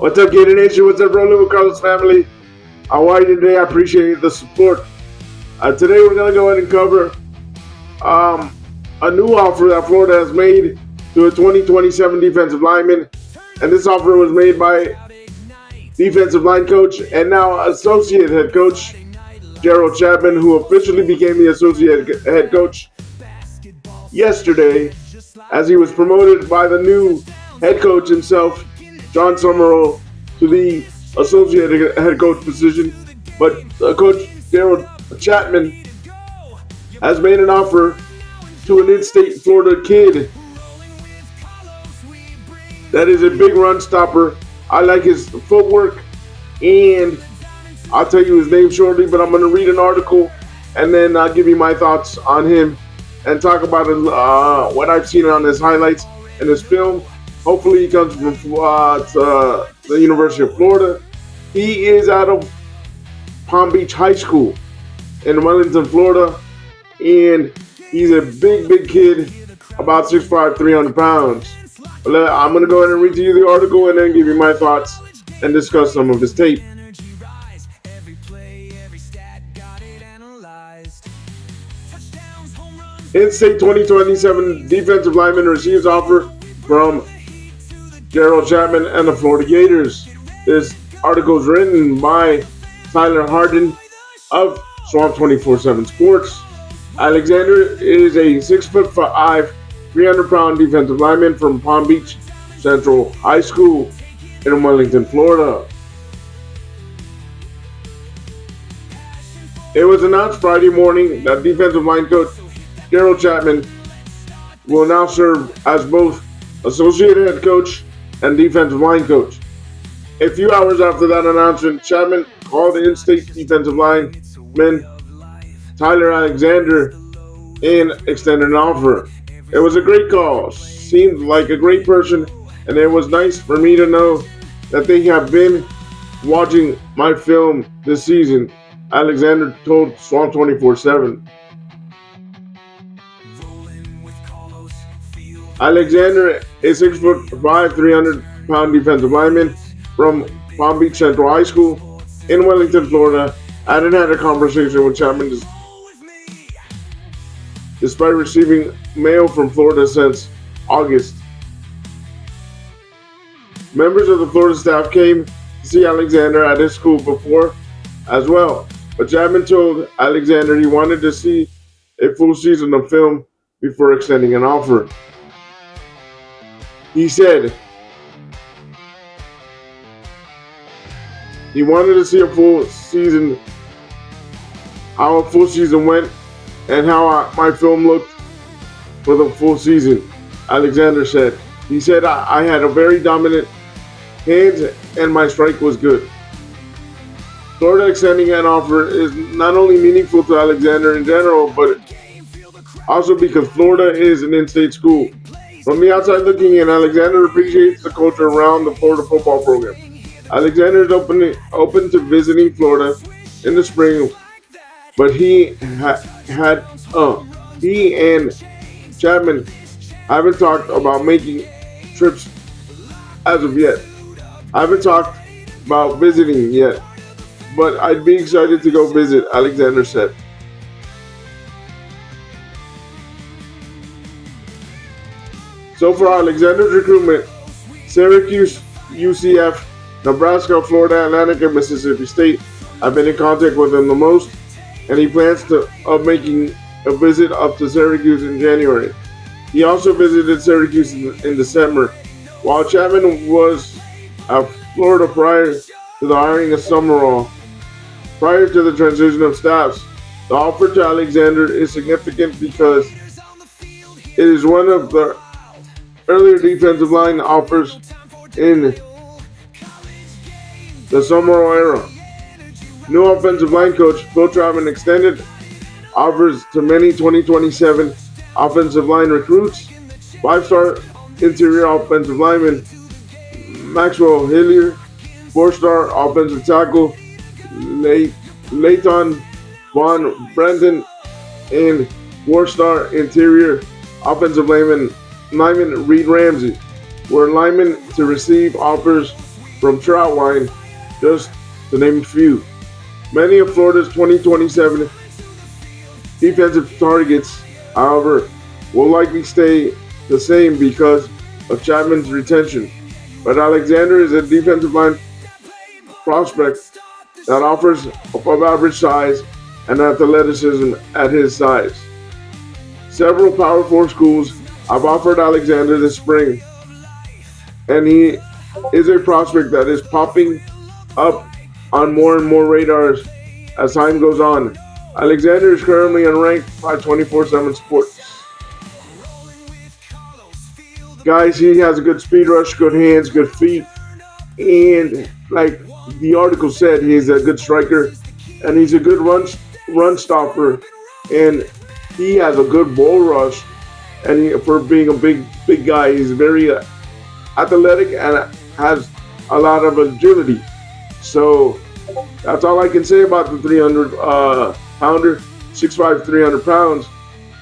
What's up, Gator Nation? What's up, RollinwithCarlos family? How are you today? I appreciate the support. Today we're going to go ahead and cover a new offer that Florida has made to a 2027 defensive lineman. And this offer was made by defensive line coach and now associate head coach Gerald Chatman, who officially became the associate head coach yesterday as he was promoted by the new head coach himself, Jon Sumrall, to the associate head coach position. But Coach Gerald Chatman has made an offer to an in-state Florida kid that is a big run stopper. I like his footwork, and I'll tell you his name shortly, but I'm going to read an article and then I'll give you my thoughts on him and talk about what I've seen on his highlights and his film. Hopefully he comes from the University of Florida. He is out of Palm Beach High School in Wellington, Florida, and he's a big kid, about 6'5", 300 pounds. I'm going to go ahead and read to you the article and then give you my thoughts and discuss some of his tape. In-state 2027 defensive lineman receives offer from Gerald Chatman and the Florida Gators. This article is written by Tyler Harden of Swamp 24/7 Sports. Alexander is a 6'5", 300-pound defensive lineman from Palm Beach Central High School in Wellington, Florida. It was announced Friday morning that defensive line coach Gerald Chatman will now serve as both associate head coach and defensive line coach. A few hours after that announcement, Chatman called the in-state defensive lineman Tyler Alexander and extended an offer. It was a great call, seemed like a great person, and it was nice for me to know that they have been watching my film this season, Alexander told Swamp 24/7. Alexander is 6'5", 300-pound defensive lineman from Palm Beach Central High School in Wellington, Florida. I hadn't had a conversation with Chapman despite receiving mail from Florida since August. Members of the Florida staff came to see Alexander at his school before as well, but Chapman told Alexander he wanted to see a full season of film before extending an offer. He said he wanted to see a full season, how a full season went, and how my film looked for the full season, Alexander said. He said, I had a very dominant hands and my strike was good. Florida extending an offer is not only meaningful to Alexander in general, but also because Florida is an in-state school. From the outside looking in, Alexander appreciates the culture around the Florida football program. Alexander is open to visiting Florida in the spring, but he and Chapman haven't talked about making trips as of yet. I haven't talked about visiting yet, but I'd be excited to go visit, Alexander said. So for Alexander's recruitment, Syracuse, UCF, Nebraska, Florida Atlantic, and Mississippi State have been in contact with him the most, and he plans of making a visit up to Syracuse in January. He also visited Syracuse in December. While Chapman was at Florida prior to the hiring of Sumrall, prior to the transition of staffs, the offer to Alexander is significant because it is one of the earlier defensive line offers in the Sumrall era. New offensive line coach Phil Chapman extended offers to many 2027 offensive line recruits. Five-star interior offensive lineman Maxwell Hillier, four-star offensive tackle Leighton Von Brenton, and four-star interior offensive lineman Reed Ramsey were linemen to receive offers from Troutwine, just to name a few. Many of Florida's 2027 defensive targets, however, will likely stay the same because of Chatman's retention. But Alexander is a defensive line prospect that offers above average size and athleticism at his size. Several Power 4 schools have offered Alexander this spring, and he is a prospect that is popping up on more and more radars as time goes on. Alexander is currently unranked by 24/7 Sports. Guys, he has a good speed rush, good hands, good feet, and like the article said, he's a good striker, and he's a good run stopper, and he has a good bull rush. And for being a big guy, he's very athletic and has a lot of agility. So that's all I can say about the 300 pounder, 6'5", 300 pounds.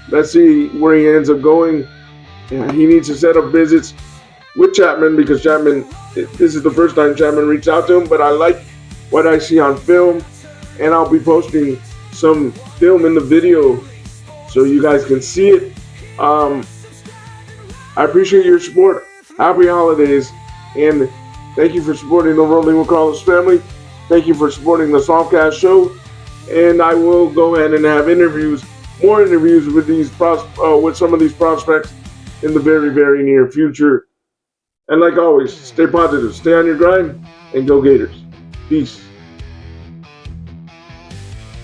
Let's see where he ends up going. He needs to set up visits with Chatman because this is the first time Chatman reached out to him, but I like what I see on film, and I'll be posting some film in the video so you guys can see it. I appreciate your support. Happy holidays, and thank you for supporting the Rolling with Carlos family. Thank you for supporting the Softcast show, and I will go ahead and have more interviews with with some of these prospects in the very, very near future. And like always, stay positive, stay on your grind, and go Gators. Peace.